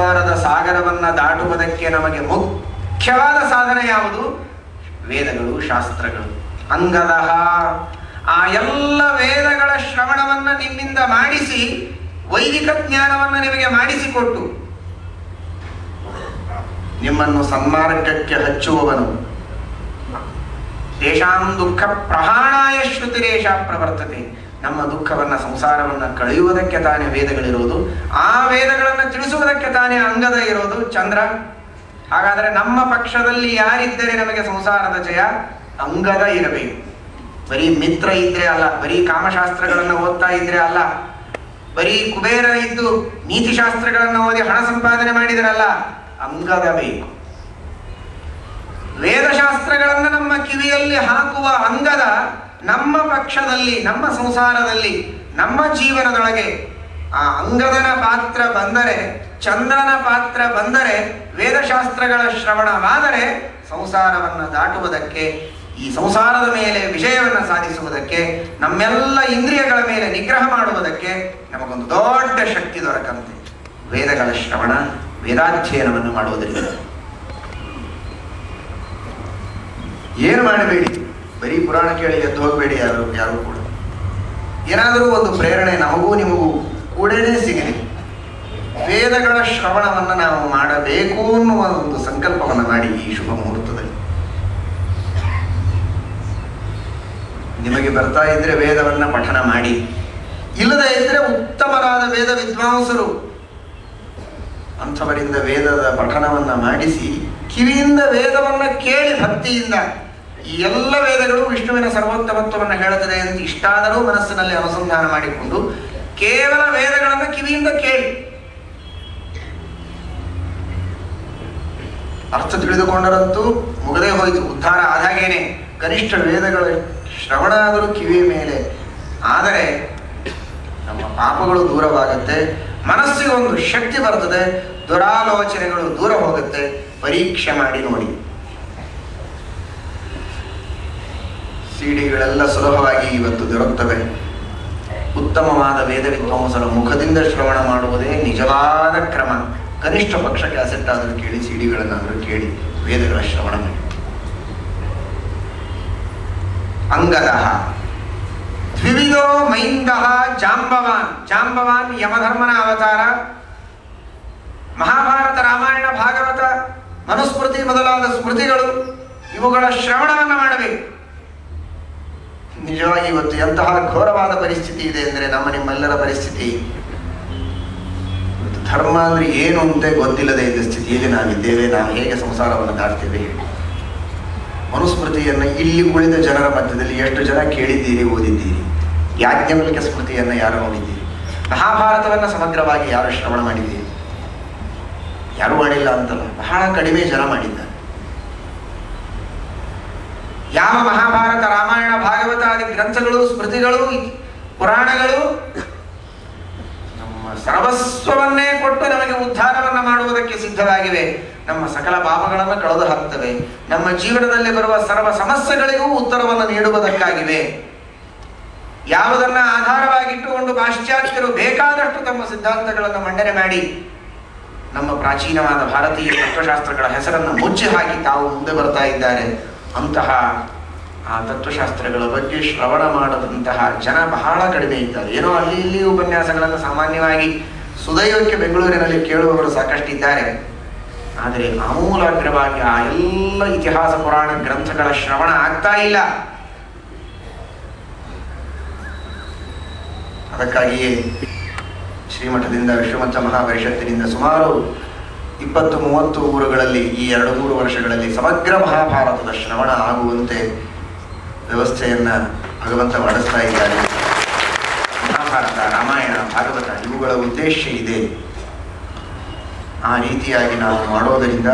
ಸಂಸಾರದ ಸಾಗರವನ್ನು ದಾಟುವುದಕ್ಕೆ ನಮಗೆ ಮುಖ್ಯವಾದ ಸಾಧನ ಯಾವುದು? ವೇದಗಳು, ಶಾಸ್ತ್ರಗಳು. ಅಂಗದಃ, ಆ ಎಲ್ಲ ವೇದಗಳ ಶ್ರವಣವನ್ನ ನಿಮ್ಮಿಂದ ಮಾಡಿಸಿ ವೈದಿಕ ಜ್ಞಾನವನ್ನು ನಿಮಗೆ ಮಾಡಿಸಿಕೊಟ್ಟು ನಿಮ್ಮನ್ನು ಸನ್ಮಾರ್ಗಕ್ಕೆ ಹಚ್ಚುವವನು. ತೇಷಾಂ ದುಃಖ ಪ್ರಹಾಣಾಯ ಶ್ರುತಿರೇಷ ಪ್ರವರ್ತತೆ. ನಮ್ಮ ದುಃಖವನ್ನ, ಸಂಸಾರವನ್ನ ಕಳೆಯುವುದಕ್ಕೆ ತಾನೇ ವೇದಗಳಿರೋದು. ಆ ವೇದಗಳನ್ನು ತಿಳಿಸುವುದಕ್ಕೆ ತಾನೇ ಅಂಗದ ಇರೋದು, ಚಂದ್ರ. ಹಾಗಾದರೆ ನಮ್ಮ ಪಕ್ಷದಲ್ಲಿ ಯಾರಿದ್ದರೆ ನಮಗೆ ಸಂಸಾರದ ಜಯ? ಅಂಗದ ಇರಬೇಕು. ಬರೀ ಮಿತ್ರ ಇದ್ರೆ ಅಲ್ಲ, ಬರೀ ಕಾಮಶಾಸ್ತ್ರಗಳನ್ನು ಓದ್ತಾ ಇದ್ರೆ ಅಲ್ಲ, ಬರೀ ಕುಬೇರ ಇದ್ದು ನೀತಿಶಾಸ್ತ್ರಗಳನ್ನು ಓದಿ ಹಣ ಸಂಪಾದನೆ ಮಾಡಿದ್ರಲ್ಲ, ಅಂಗದ ಬೇಕು. ವೇದಶಾಸ್ತ್ರಗಳನ್ನು ನಮ್ಮ ಕಿವಿಯಲ್ಲಿ ಹಾಕುವ ಅಂಗದ ನಮ್ಮ ಪಕ್ಷದಲ್ಲಿ, ನಮ್ಮ ಸಂಸಾರದಲ್ಲಿ, ನಮ್ಮ ಜೀವನದೊಳಗೆ ಆ ಅಂಗದನ ಪಾತ್ರ ಬಂದರೆ, ಚಂದ್ರನ ಪಾತ್ರ ಬಂದರೆ, ವೇದಶಾಸ್ತ್ರಗಳ ಶ್ರವಣವಾದರೆ ಸಂಸಾರವನ್ನು ದಾಟುವುದಕ್ಕೆ, ಈ ಸಂಸಾರದ ಮೇಲೆ ವಿಜಯವನ್ನು ಸಾಧಿಸುವುದಕ್ಕೆ, ನಮ್ಮೆಲ್ಲ ಇಂದ್ರಿಯಗಳ ಮೇಲೆ ನಿಗ್ರಹ ಮಾಡುವುದಕ್ಕೆ ನಮಗೊಂದು ದೊಡ್ಡ ಶಕ್ತಿ ದೊರಕಂತೆ ವೇದಗಳ ಶ್ರವಣ, ವೇದಾಧ್ಯಯನವನ್ನು ಮಾಡುವುದರಿಂದ. ಏನು ಮಾಡಬೇಡಿ, ಬರೀ ಪುರಾಣ ಕೇಳಿ ಎದ್ದು ಹೋಗಬೇಡಿ. ಯಾರು ಕೂಡ ಏನಾದರೂ ಒಂದು ಪ್ರೇರಣೆ ನಮಗೂ ನಿಮಗೂ ಕೂಡಲೇ ಸಿಗಲಿ. ವೇದಗಳ ಶ್ರವಣವನ್ನು ನಾವು ಮಾಡಬೇಕು ಅನ್ನುವ ಒಂದು ಸಂಕಲ್ಪವನ್ನು ಮಾಡಿ ಈ ಶುಭ ಮುಹೂರ್ತದಲ್ಲಿ. ನಿಮಗೆ ಬರ್ತಾ ಇದ್ರೆ ವೇದವನ್ನ ಪಠನ ಮಾಡಿ, ಇಲ್ಲದೇ ಇದ್ರೆ ಉತ್ತಮರಾದ ವೇದ ವಿದ್ವಾಂಸರು ಅಂಥವರಿಂದ ವೇದದ ಪಠನವನ್ನ ಮಾಡಿಸಿ, ಕಿವಿಯಿಂದ ವೇದವನ್ನ ಕೇಳಿ ಭಕ್ತಿಯಿಂದ, ಈ ಎಲ್ಲ ವೇದಗಳು ವಿಷ್ಣುವಿನ ಸರ್ವೋತ್ತಮತ್ವವನ್ನು ಹೇಳುತ್ತದೆ ಅಂತ ಇಷ್ಟಾದರೂ ಮನಸ್ಸಿನಲ್ಲಿ ಅನುಸಂಧಾನ ಮಾಡಿಕೊಂಡು ಕೇವಲ ವೇದಗಳನ್ನು ಕಿವಿಯಿಂದ ಕೇಳಿ ಅರ್ಥ ತಿಳಿದುಕೊಂಡರಂತೂ ಮುಗದೇ ಹೋಯಿತು, ಉದ್ಧಾರ ಆದಾಗೇನೆ. ಕನಿಷ್ಠ ವೇದಗಳ ಶ್ರವಣ ಆದರೂ ಕಿವಿಯ ಮೇಲೆ ಆದರೆ ನಮ್ಮ ಪಾಪಗಳು ದೂರವಾಗುತ್ತೆ, ಮನಸ್ಸಿಗೆ ಒಂದು ಶಕ್ತಿ ಬರ್ತದೆ, ದುರಾಲೋಚನೆಗಳು ದೂರ ಹೋಗುತ್ತೆ. ಪರೀಕ್ಷೆ ಮಾಡಿ ನೋಡಿ. ಸಿಡಿಗಳೆಲ್ಲ ಸುಲಭವಾಗಿ ಇವತ್ತು ದೊರಕುತ್ತವೆ. ಉತ್ತಮವಾದ ವೇದ ವಿದ್ವಾಂಸರ ಮುಖದಿಂದ ಶ್ರವಣ ಮಾಡುವುದೇ ನಿಜವಾದ ಕ್ರಮ. ಕನಿಷ್ಠ ಪಕ್ಷ ಕ್ಯಾಸೆಟ್ ಆದರೂ ಕೇಳಿ, ಸಿಡಿಗಳನ್ನಾದರೂ ಕೇಳಿ ವೇದಗಳ ಶ್ರವಣ ಮಾಡಿ. ಅಂಗದಃ ದ್ವಿವಿಧೋ ಮೈಂದಃ ಜಾಂಬವಾನ್. ಜಾಂಬವಾನ್ ಯಮಧರ್ಮನ ಅವತಾರ. ಮಹಾಭಾರತ, ರಾಮಾಯಣ, ಭಾಗವತ, ಮನುಸ್ಮೃತಿ ಮೊದಲಾದ ಸ್ಮೃತಿಗಳು, ಇವುಗಳ ಶ್ರವಣವನ್ನು ಮಾಡಬೇಕು. ನಿಜವಾಗಿ ಇವತ್ತು ಎಂತಹ ಘೋರವಾದ ಪರಿಸ್ಥಿತಿ ಇದೆ ಅಂದರೆ ನಮ್ಮ ನಿಮ್ಮೆಲ್ಲರ ಪರಿಸ್ಥಿತಿ. ಧರ್ಮ ಅಂದ್ರೆ ಏನು ಅಂತ ಗೊತ್ತಿಲ್ಲದೆ ಇದ್ದ ಸ್ಥಿತಿಯಲ್ಲಿ ನಾವಿದ್ದೇವೆ. ನಾವು ಹೇಗೆ ಸಂಸಾರವನ್ನು ದಾಟ್ತೇವೆ ಹೇಳಿ. ಮನುಸ್ಮೃತಿಯನ್ನು ಇಲ್ಲಿ ಉಳಿದ ಜನರ ಮಧ್ಯದಲ್ಲಿ ಎಷ್ಟು ಜನ ಕೇಳಿದ್ದೀರಿ, ಓದಿದ್ದೀರಿ? ಯಾಜ್ಞವಲ್ಕ್ಯ ಸ್ಮೃತಿಯನ್ನು ಯಾರು ನೋಡಿದ್ದೀರಿ? ಮಹಾಭಾರತವನ್ನು ಸಮಗ್ರವಾಗಿ ಯಾರು ಶ್ರವಣ ಮಾಡಿದ್ದೀರಿ? ಯಾರು ಮಾಡಿಲ್ಲ ಅಂತಲ್ಲ, ಬಹಳ ಕಡಿಮೆ ಜನ ಮಾಡಿದ್ದಾರೆ. ಯಾವ ಮಹಾಭಾರತ, ರಾಮಾಯಣ, ಭಾಗವತ ಆದಿ ಗ್ರಂಥಗಳು, ಸ್ಮೃತಿಗಳು, ಪುರಾಣಗಳು ನಮ್ಮ ಸರ್ವಸ್ವವನ್ನೇ ಕೊಟ್ಟು ನಮಗೆ ಉದ್ಧಾರವನ್ನು ಮಾಡುವುದಕ್ಕೆ ಸಿದ್ಧವಾಗಿವೆ. ನಮ್ಮ ಸಕಲ ಪಾಪಗಳನ್ನು ಕಳೆದು ಹಾಕ್ತವೆ. ನಮ್ಮ ಜೀವನದಲ್ಲಿ ಬರುವ ಸರ್ವ ಸಮಸ್ಯೆಗಳಿಗೂ ಉತ್ತರವನ್ನು ನೀಡುವುದಕ್ಕಾಗಿವೆ. ಯಾವುದನ್ನ ಆಧಾರವಾಗಿಟ್ಟುಕೊಂಡು ಪಾಶ್ಚಾತ್ಯರು ಬೇಕಾದಷ್ಟು ತಮ್ಮ ಸಿದ್ಧಾಂತಗಳನ್ನು ಮಂಡನೆ ಮಾಡಿ ನಮ್ಮ ಪ್ರಾಚೀನವಾದ ಭಾರತೀಯ ತತ್ವಶಾಸ್ತ್ರಗಳ ಹೆಸರನ್ನು ಮುಚ್ಚಿ ಹಾಕಿ ತಾವು ಮುಂದೆ ಬರ್ತಾ ಇದ್ದಾರೆ. ಅಂತಹ ಆ ತತ್ವಶಾಸ್ತ್ರಗಳ ಬಗ್ಗೆ ಶ್ರವಣ ಮಾಡದಂತಹ ಜನ ಬಹಳ ಕಡಿಮೆ ಇದ್ದಾರೆ. ಏನೋ ಅಲ್ಲಿ ಇಲ್ಲಿ ಉಪನ್ಯಾಸಗಳನ್ನು ಸಾಮಾನ್ಯವಾಗಿ ಸುದೈವಕ್ಕೆ ಬೆಂಗಳೂರಿನಲ್ಲಿ ಕೇಳುವವರು ಸಾಕಷ್ಟಿದ್ದಾರೆ. ಆದರೆ ಆಮೂಲಾಗ್ರವಾಗಿ ಆ ಎಲ್ಲ ಇತಿಹಾಸ ಪುರಾಣ ಗ್ರಂಥಗಳ ಶ್ರವಣ ಆಗ್ತಾ ಇಲ್ಲ. ಅದಕ್ಕಾಗಿಯೇ ಶ್ರೀಮಠದಿಂದ, ವಿಶ್ವಮತ ಮಹಾಪರಿಷತ್ತಿನಿಂದ ಸುಮಾರು 20-30 ಊರುಗಳಲ್ಲಿ ಈ 2-3 ವರ್ಷಗಳಲ್ಲಿ ಸಮಗ್ರ ಮಹಾಭಾರತದ ಶ್ರವಣ ಆಗುವಂತೆ ವ್ಯವಸ್ಥೆಯನ್ನ ಭಗವಂತ ಮಾಡಿಸ್ತಾ ಇದ್ದಾರೆ. ಮಹಾಭಾರತ, ರಾಮಾಯಣ, ಭಾಗವತ ಇವುಗಳ ಉದ್ದೇಶ ಇದೆ. ಆ ರೀತಿಯಾಗಿ ನಾವು ಮಾಡೋದರಿಂದ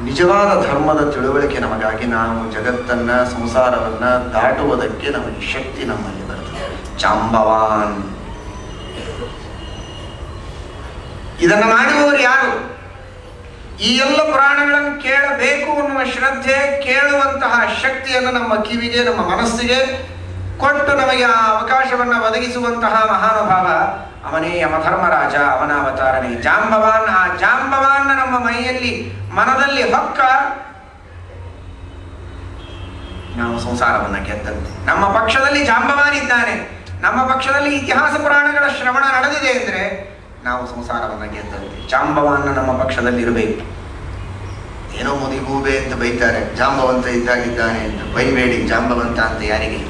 ನಿಜವಾದ ಧರ್ಮದ ತಿಳುವಳಿಕೆ ನಮಗಾಗಿ ನಾವು ಜಗತ್ತನ್ನ, ಸಂಸಾರವನ್ನ ದಾಟುವುದಕ್ಕೆ ನಮಗೆ ಶಕ್ತಿ ನಮ್ಮಲ್ಲಿ ಬರ್ತದೆ. ಜಾಂಬವಾನ್. ಇದನ್ನು ಮಾಡುವವರು ಯಾರು? ಈ ಎಲ್ಲ ಪುರಾಣಗಳನ್ನು ಕೇಳಬೇಕು ಅನ್ನುವ ಶ್ರದ್ಧೆ, ಕೇಳುವಂತಹ ಶಕ್ತಿಯನ್ನು ನಮ್ಮ ಕಿವಿಗೆ, ನಮ್ಮ ಮನಸ್ಸಿಗೆ ಕೊಟ್ಟು ನಮಗೆ ಆ ಅವಕಾಶವನ್ನು ಒದಗಿಸುವಂತಹ ಮಹಾನುಭಾವ ಅವನೇ ಯಮಧರ್ಮರಾಜ, ಅವನ ಅವತಾರನೇ ಜಾಂಬವಾನ್. ಆ ಜಾಂಬವಾನ್ನ ನಮ್ಮ ಮೈಯಲ್ಲಿ ಮನದಲ್ಲಿ ಹೊಕ್ಕ ನಾವು ಸಂಸಾರವನ್ನು ಗೆದ್ದಂತೆ. ನಮ್ಮ ಪಕ್ಷದಲ್ಲಿ ಜಾಂಬವಾನ್ ಇದ್ದಾನೆ, ನಮ್ಮ ಪಕ್ಷದಲ್ಲಿ ಇತಿಹಾಸ ಪುರಾಣಗಳ ಶ್ರವಣ ನಡೆದಿದೆ ಅಂದರೆ ನಾವು ಸಂಸಾರವನ್ನು ಗೆದ್ದಂತೆ. ಜಾಂಬವಾನ್ನ ನಮ್ಮ ಪಕ್ಷದಲ್ಲಿ ಇರಬೇಕು. ಏನೋ ಮುದಿಗೂಬೆ ಅಂತ ಬೈತಾರೆ, ಜಾಂಬವಂತ ಇದ್ದಾಗಿದ್ದಾನೆ ಅಂತ. ಬೈಬೇಡಿ, ಜಾಂಬವಂತ ಅಂತ ಯಾರಿಗೆ.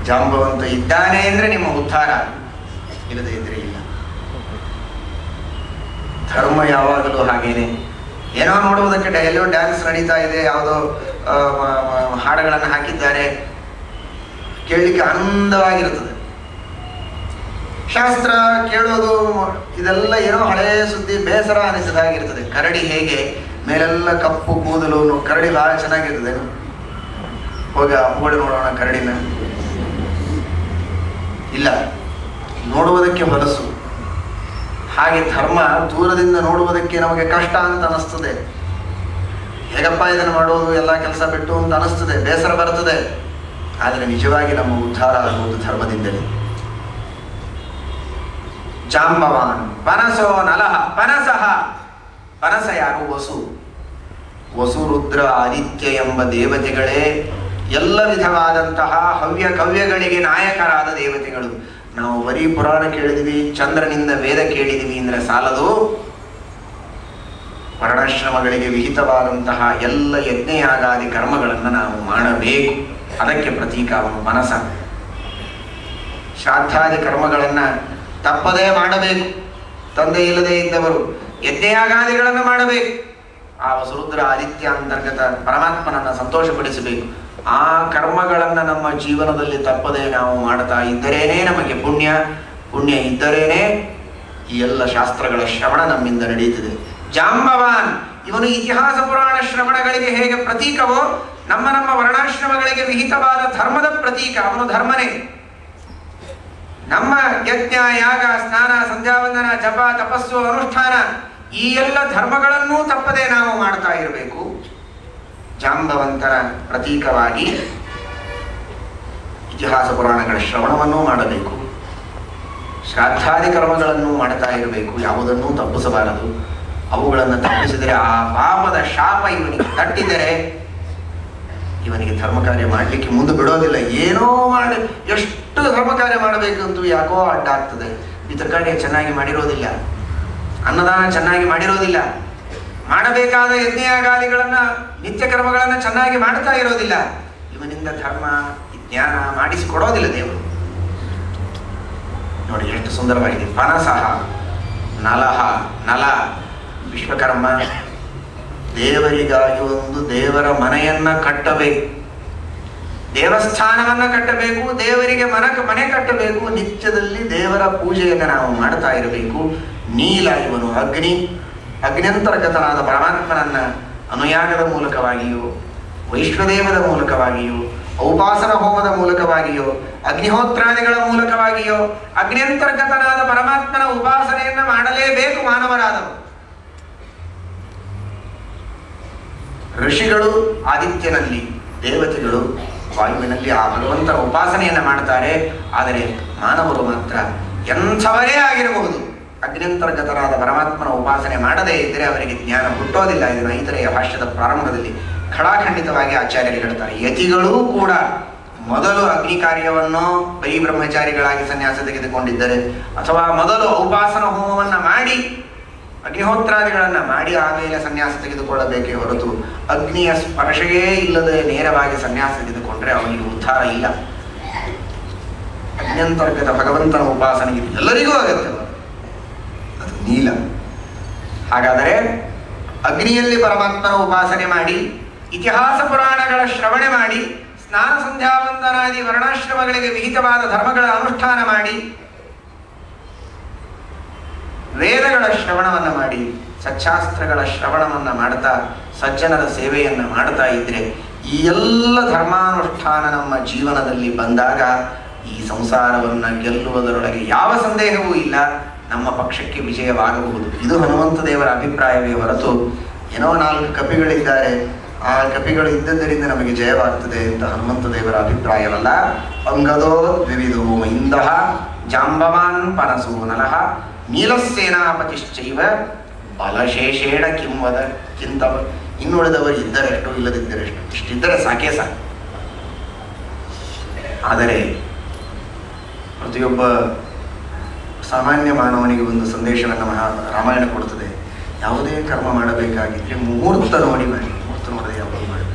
ಜಾಂಬವಂತ ಇದ್ದಾನೆ ಅಂದರೆ ನಿಮ್ಮ ಉದ್ಧಾರ, ಇಲ್ಲದೆ ಇದ್ರೆ ಇಲ್ಲ. ಧರ್ಮ ಯಾವಾಗಲೂ ಹಾಗೇನೆ. ಏನೋ ನೋಡುವುದಕ್ಕೆ ಎಲ್ಲೋ ಡ್ಯಾನ್ಸ್ ನಡೀತಾ ಇದೆ, ಯಾವುದೋ ಹಾಡುಗಳನ್ನು ಹಾಕಿದ್ದಾರೆ, ಕೇಳಲಿಕ್ಕೆ ಆನಂದವಾಗಿರುತ್ತದೆ. ಶಾಸ್ತ್ರ ಕೇಳೋದು ಇದೆಲ್ಲ ಏನೋ ಹಳೆಯ ಸುದ್ದಿ, ಬೇಸರ ಅನಿಸದಾಗಿರ್ತದೆ. ಕರಡಿ ಹೇಗೆ ಮೇಲೆಲ್ಲ ಕಪ್ಪು ಕೂದಲು, ಕರಡಿ ಬಹಳ ಚೆನ್ನಾಗಿರ್ತದೆ. ಹೋಗಿ ಅಪ್ಪುಗಳು ನೋಡೋಣ ಕರಡಿನ. ಇಲ್ಲ, ನೋಡುವುದಕ್ಕೆ ಹೊಲಸು. ಹಾಗೆ ಧರ್ಮ ದೂರದಿಂದ ನೋಡುವುದಕ್ಕೆ ನಮಗೆ ಕಷ್ಟ ಅಂತ ಅನಿಸ್ತದೆ. ಹೇಗಪ್ಪ ಇದನ್ನು ಮಾಡೋದು, ಎಲ್ಲ ಕೆಲಸ ಬಿಟ್ಟು ಅಂತ ಅನಿಸ್ತದೆ, ಬೇಸರ ಬರ್ತದೆ. ಆದರೆ ನಿಜವಾಗಿ ನಮ್ಮ ಉದ್ಧಾರ ಆಗುವುದು ಧರ್ಮದಿಂದಲೇ. ಜಾಂಬವಾನ್ ಪನಸೋ ನಲಹ ಪನಸಃ. ಪನಸ ಯಾರು? ವಸು. ವಸು, ರುದ್ರ, ಆದಿತ್ಯ ಎಂಬ ದೇವತೆಗಳೇ ಎಲ್ಲ ವಿಧವಾದಂತಹ ಹವ್ಯ ಕವ್ಯಗಳಿಗೆ ನಾಯಕರಾದ ದೇವತೆಗಳು. ನಾವು ಬರೀ ಪುರಾಣ ಕೇಳಿದ್ವಿ, ಚಂದ್ರನಿಂದ ವೇದ ಕೇಳಿದ್ವಿ ಅಂದರೆ ಸಾಲದು. ವರ್ಣಾಶ್ರಮಗಳಿಗೆ ವಿಹಿತವಾದಂತಹ ಎಲ್ಲ ಯಜ್ಞಯಾಗಾದಿ ಕರ್ಮಗಳನ್ನು ನಾವು ಮಾಡಬೇಕು. ಅದಕ್ಕೆ ಪ್ರತೀಕ ಅವನು ಪನಸ. ಶ್ರಾದ್ದಾದಿ ಕರ್ಮಗಳನ್ನು ತಪ್ಪದೇ ಮಾಡಬೇಕು. ತಂದೆ ಇಲ್ಲದೆ ಇದ್ದವರು ಯಜ್ಞಯಾಗಾದಿಗಳನ್ನು ಮಾಡಬೇಕು. ಆ ವಸುರುದ್ರ ಆದಿತ್ಯ ಅಂತರ್ಗತ ಪರಮಾತ್ಮನನ್ನು ಸಂತೋಷಪಡಿಸಬೇಕು. ಆ ಕರ್ಮಗಳನ್ನು ನಮ್ಮ ಜೀವನದಲ್ಲಿ ತಪ್ಪದೆ ನಾವು ಮಾಡ್ತಾ ಇದ್ದರೇನೆ ನಮಗೆ ಪುಣ್ಯ. ಪುಣ್ಯ ಇದ್ದರೇನೆ ಈ ಎಲ್ಲ ಶಾಸ್ತ್ರಗಳ ಶ್ರವಣ ನಮ್ಮಿಂದ ನಡೆಯುತ್ತದೆ. ಜಾಂಬವಾನ್ ಇವನು ಇತಿಹಾಸ ಪುರಾಣ ಶ್ರವಣಗಳಿಗೆ ಹೇಗೆ ಪ್ರತೀಕವೋ, ನಮ್ಮ ನಮ್ಮ ವರ್ಣಾಶ್ರಮಗಳಿಗೆ ವಿಹಿತವಾದ ಧರ್ಮದ ಪ್ರತೀಕ ಅವನು ಧರ್ಮನೇ. ನಮ್ಮ ಯಜ್ಞ, ಯಾಗ, ಸ್ನಾನ, ಸಂಧ್ಯಾವಂದನ, ಜಪ, ತಪಸ್ಸು, ಅನುಷ್ಠಾನ ಈ ಎಲ್ಲ ಧರ್ಮಗಳನ್ನೂ ತಪ್ಪದೆ ನಾವು ಮಾಡ್ತಾ ಇರಬೇಕು. ಜಾಂಬವಂತರ ಪ್ರತೀಕವಾಗಿ ಇತಿಹಾಸ ಪುರಾಣಗಳ ಶ್ರವಣವನ್ನೂ ಮಾಡಬೇಕು. ಶ್ರಾದ್ದಾದಿ ಕರ್ಮಗಳನ್ನು ಮಾಡ್ತಾ ಇರಬೇಕು. ಯಾವುದನ್ನೂ ತಪ್ಪಿಸಬಾರದು. ಅವುಗಳನ್ನು ತಪ್ಪಿಸಿದರೆ ಆ ಪಾಪದ ಶಾಪ ಇವನಿಗೆ ತಟ್ಟಿದರೆ ಇವನಿಗೆ ಧರ್ಮ ಕಾರ್ಯ ಮಾಡಲಿಕ್ಕೆ ಮುಂದೆ ಬಿಡೋದಿಲ್ಲ. ಏನೋ ಮಾಡಿ ಎಷ್ಟು ಧರ್ಮ ಕಾರ್ಯ ಮಾಡಬೇಕಂತೂ ಯಾಕೋ ಅಡ್ಡ ಆಗ್ತದೆ. ಪಿತೃಕಾರ್ಯ ಚೆನ್ನಾಗಿ ಮಾಡಿರೋದಿಲ್ಲ, ಅನ್ನದಾನ ಚೆನ್ನಾಗಿ ಮಾಡಿರೋದಿಲ್ಲ, ಮಾಡಬೇಕಾದ ಯಜ್ಞಯಾಗಾದಿಗಳನ್ನ ನಿತ್ಯ ಕರ್ಮಗಳನ್ನು ಚೆನ್ನಾಗಿ ಮಾಡ್ತಾ ಇರೋದಿಲ್ಲ. ಇವನಿಂದ ಧರ್ಮ ಜ್ಞಾನ ಮಾಡಿಸಿಕೊಡೋದಿಲ್ಲ ದೇವರು. ನೋಡಿ ಎಷ್ಟು ಸುಂದರವಾಗಿದೆ. ಪನಸಃ ನಲಹ. ನಲ ವಿಶ್ವಕರ್ಮ. ದೇವರಿಗಾಗಿ ಒಂದು ದೇವರ ಮನೆಯನ್ನ ಕಟ್ಟಬೇಕು, ದೇವಸ್ಥಾನವನ್ನ ಕಟ್ಟಬೇಕು, ದೇವರಿಗೆ ಮನೆ ಕಟ್ಟಬೇಕು. ನಿತ್ಯದಲ್ಲಿ ದೇವರ ಪೂಜೆಯನ್ನು ನಾವು ಮಾಡ್ತಾ ಇರಬೇಕು. ನೀಲ ಇವನು ಅಗ್ನಿ. ಅಗ್ನ್ಯಂತರ್ಗತನಾದ ಪರಮಾತ್ಮನನ್ನ ಅನುಯಾಗದ ಮೂಲಕವಾಗಿಯೋ, ವೈಶ್ವದೇವದ ಮೂಲಕವಾಗಿಯೋ, ಔಪಾಸನ ಹೋಮದ ಮೂಲಕವಾಗಿಯೋ, ಅಗ್ನಿಹೋತ್ರಾದಿಗಳ ಮೂಲಕವಾಗಿಯೋ ಅಗ್ನ್ಯಂತರ್ಗತನಾದ ಪರಮಾತ್ಮನ ಉಪಾಸನೆಯನ್ನ ಮಾಡಲೇಬೇಕು ಮಾನವರಾದವರು. ಋಷಿಗಳು ಆದಿತ್ಯನಲ್ಲಿ, ದೇವತೆಗಳು ವಾಯುವಿನಲ್ಲಿ ಆ ಭಗವಂತನ ಉಪಾಸನೆಯನ್ನು ಮಾಡ್ತಾರೆ. ಆದರೆ ಮಾನವರು ಮಾತ್ರ ಎಂಥವರೇ ಆಗಿರಬಹುದು, ಅಗ್ನ್ಯಂತರ್ಗತರಾದ ಪರಮಾತ್ಮನ ಉಪಾಸನೆ ಮಾಡದೇ ಇದ್ದರೆ ಅವರಿಗೆ ಜ್ಞಾನ ಹುಟ್ಟೋದಿಲ್ಲ. ಇದನ್ನು ಐತರೆಯ ಭಾಷ್ಯದ ಪ್ರಾರಂಭದಲ್ಲಿ ಖಡಾಖಂಡಿತವಾಗಿ ಆಚಾರ್ಯರು ಹೇಳ್ತಾರೆ. ಯತಿಗಳೂ ಕೂಡ ಮೊದಲು ಅಗ್ನಿ ಕಾರ್ಯವನ್ನು ಬರೀ ಬ್ರಹ್ಮಚಾರಿಗಳಾಗಿ ಸನ್ಯಾಸ ತೆಗೆದುಕೊಂಡಿದ್ದರೆ, ಅಥವಾ ಮೊದಲು ಔಪಾಸನ ಹೋಮವನ್ನು ಮಾಡಿ ಅಗ್ನಿಹೋತ್ರಾದಿಗಳನ್ನು ಮಾಡಿ ಆಮೇಲೆ ಸನ್ಯಾಸ ತೆಗೆದುಕೊಳ್ಳಬೇಕೇ ಹೊರತು ಅಗ್ನಿಯ ಸ್ಪರ್ಶವೇ ಇಲ್ಲದೆ ನೇರವಾಗಿ ಸನ್ಯಾಸ ತೆಗೆದುಕೊಂಡ್ರೆ ಅವನಿಗೆ ಉದ್ಧಾರ ಇಲ್ಲ. ಅಗ್ನ್ಯಂತರ್ಗತ ಭಗವಂತನ ಉಪಾಸನೆ ಎಲ್ಲರಿಗೂ ಅಗತ್ಯ. ಅದು ನೀಲ. ಹಾಗಾದರೆ ಅಗ್ನಿಯಲ್ಲಿ ಪರಮಾತ್ಮನ ಉಪಾಸನೆ ಮಾಡಿ, ಇತಿಹಾಸ ಪುರಾಣಗಳ ಶ್ರವಣೆ ಮಾಡಿ, ಸ್ನಾನ ಸಂಧ್ಯಾವಂದನಾದಿ ವರ್ಣಾಶ್ರಮಗಳಿಗೆ ವಿಹಿತವಾದ ಧರ್ಮಗಳ ಅನುಷ್ಠಾನ ಮಾಡಿ, ವೇದಗಳ ಶ್ರವಣವನ್ನು ಮಾಡಿ, ಸಚ್ಚಾಸ್ತ್ರಗಳ ಶ್ರವಣವನ್ನು ಮಾಡ್ತಾ ಸಜ್ಜನರ ಸೇವೆಯನ್ನು ಮಾಡ್ತಾ ಇದ್ರೆ ಈ ಎಲ್ಲ ಧರ್ಮಾನುಷ್ಠಾನ ನಮ್ಮ ಜೀವನದಲ್ಲಿ ಬಂದಾಗ ಈ ಸಂಸಾರವನ್ನು ಗೆಲ್ಲುವುದರೊಳಗೆ ಯಾವ ಸಂದೇಹವೂ ಇಲ್ಲ, ನಮ್ಮ ಪಕ್ಷಕ್ಕೆ ವಿಜಯವಾಗಬಹುದು. ಇದು ಹನುಮಂತ ದೇವರ ಅಭಿಪ್ರಾಯವೇ ಹೊರತು ಏನೋ 4 ಕಪಿಗಳಿದ್ದಾರೆ, ಆ ಕಪಿಗಳು ಇದ್ದದ್ದರಿಂದ ನಮಗೆ ಜಯವಾಗ್ತದೆ ಅಂತ ಹನುಮಂತ ದೇವರ ಅಭಿಪ್ರಾಯವಲ್ಲ. ಅಂಗದೋ ದ್ವಿವಿಧೋ ಇಂದಹ ಜಾಂಬವಾನ್ ಪನಸೋ ನಲಃ ನೀಲಸೇನಾಪತಿಶ್ಚೈವ ಬಲಶೇಷೇಣ ಕಿಂವದ ಕಿಂತವ. ಇನ್ನುಳಿದವರು ಇದ್ದರೆಷ್ಟು ಇಲ್ಲದಿದ್ದರೆಷ್ಟು, ಇಷ್ಟಿದ್ದರೆ ಸಾಕೇ ಸಾಕು. ಆದರೆ ಪ್ರತಿಯೊಬ್ಬ ಸಾಮಾನ್ಯ ಮಾನವನಿಗೆ ಒಂದು ಸಂದೇಶವನ್ನು ರಾಮಾಯಣ ಕೊಡುತ್ತದೆ. ಯಾವುದೇ ಕರ್ಮ ಮಾಡಬೇಕಾಗಿದ್ರೆ ಮುಹೂರ್ತ ನೋಡಿ ಮಾಡಿ. ಮುಹೂರ್ತ ನೋಡದೆ ಯಾವುದು ಮಾಡಿ.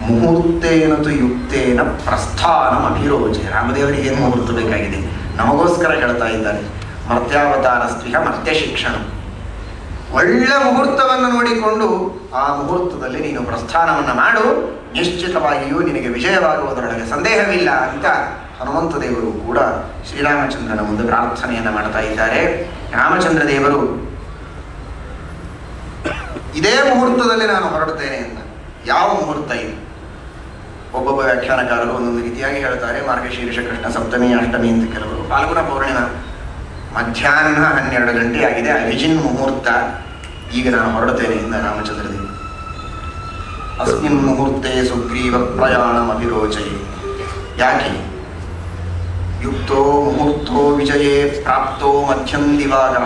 ಮುಹೂರ್ತೇನತು ಯುಕ್ತೇನ ಪ್ರಸ್ಥಾನಂ ಅಭಿರೋಚೆ. ರಾಮದೇವರಿಗೆ ಏನು ಮುಹೂರ್ತ ಬೇಕಾಗಿದೆ? ನಮಗೋಸ್ಕರ ಹೇಳ್ತಾ ಇದ್ದಾರೆ. ಮರ್ತ್ಯಾವತಾರಸ್ತ್ವಿಹ ಮರ್ತ್ಯ ಶಿಕ್ಷಣ. ಒಳ್ಳೆ ಮುಹೂರ್ತವನ್ನು ನೋಡಿಕೊಂಡು ಆ ಮುಹೂರ್ತದಲ್ಲಿ ನೀನು ಪ್ರಸ್ಥಾನವನ್ನು ಮಾಡು, ನಿಶ್ಚಿತವಾಗಿಯೂ ನಿನಗೆ ವಿಜಯವಾಗುವುದರೊಳಗೆ ಸಂದೇಹವಿಲ್ಲ ಅಂತ ಹನುಮಂತ ದೇವರು ಕೂಡ ಶ್ರೀರಾಮಚಂದ್ರನ ಮುಂದೆ ಪ್ರಾರ್ಥನೆಯನ್ನು ಮಾಡ್ತಾ ಇದ್ದಾರೆ. ರಾಮಚಂದ್ರ ದೇವರು ಇದೇ ಮುಹೂರ್ತದಲ್ಲಿ ನಾನು ಹೊರಡುತ್ತೇನೆ ಅಂತ. ಯಾವ ಮುಹೂರ್ತ ಇದು? ಒಬ್ಬೊಬ್ಬ ವ್ಯಾಖ್ಯಾನಕಾರರು ಒಂದೊಂದು ರೀತಿಯಾಗಿ ಹೇಳ್ತಾರೆ. ಮಾರ್ಗಶೀರ್ಷ ಕೃಷ್ಣ ಸಪ್ತಮಿ, ಅಷ್ಟಮಿ ಅಂತ ಕೆಲವರು. ಫಾಲ್ಗುಣ ಪೌರ್ಣಿಮಾ ಮಧ್ಯಾಹ್ನ 12 ಗಂಟೆ ಆಗಿದೆ, ಅಭಿಜಿನ್ ಮುಹೂರ್ತ, ಈಗ ನಾನು ಹೊರಡುತ್ತೇನೆ ಎಂದ ರಾಮಚಂದ್ರ ದೇವರು. ಅಸ್ಮಿನ್ ಮುಹೂರ್ತೆ ಸುಗ್ರೀವ ಪ್ರಯಾಣಂ ಅಭಿರೋಚಯೇ. ಯಾಕೆ? ಯುಕ್ತೋ ಮುಹೂರ್ತೋ ವಿಜಯೇ ಪ್ರಾಪ್ತೋ ಮಧ್ಯಂ ದಿವಾಕರ.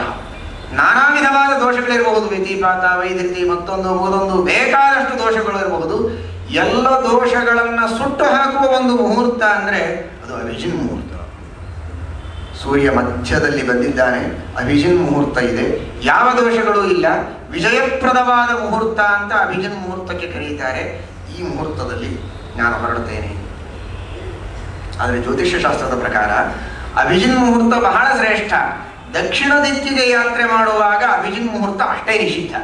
ನಾನಾ ವಿಧವಾದ ದೋಷಗಳಿರಬಹುದು, ವ್ಯತಿಪಾತ, ವೈದ್ಯತಿ, ಮತ್ತೊಂದು ಬೇಕಾದಷ್ಟು ದೋಷಗಳು ಇರಬಹುದು. ಎಲ್ಲ ದೋಷಗಳನ್ನ ಸುಟ್ಟು ಹಾಕುವ ಒಂದು ಮುಹೂರ್ತ ಅಂದ್ರೆ ಅದು ಅಭಿಜಿನ್ ಮುಹೂರ್ತ. ಸೂರ್ಯ ಮಧ್ಯದಲ್ಲಿ ಬಂದಿದ್ದಾನೆ, ಅಭಿಜಿನ್ ಮುಹೂರ್ತ ಇದೆ, ಯಾವ ದೋಷಗಳೂ ಇಲ್ಲ, ವಿಜಯಪ್ರದವಾದ ಮುಹೂರ್ತ ಅಂತ ಅಭಿಜಿನ್ ಮುಹೂರ್ತಕ್ಕೆ ಕರೆಯುತ್ತಾರೆ. ಈ ಮುಹೂರ್ತದಲ್ಲಿ ನಾನು ಹೊರಡುತ್ತೇನೆ. ಆದರೆ ಜ್ಯೋತಿಷ್ಯ ಶಾಸ್ತ್ರದ ಪ್ರಕಾರ ಅಭಿಜಿನ್ ಮುಹೂರ್ತ ಬಹಳ ಶ್ರೇಷ್ಠ. ದಕ್ಷಿಣ ದಿಕ್ಕಿಗೆ ಯಾತ್ರೆ ಮಾಡುವಾಗ ಅಭಿಜಿನ್ ಮುಹೂರ್ತ ಅಷ್ಟೇ ನಿಷಿದ್ಧ.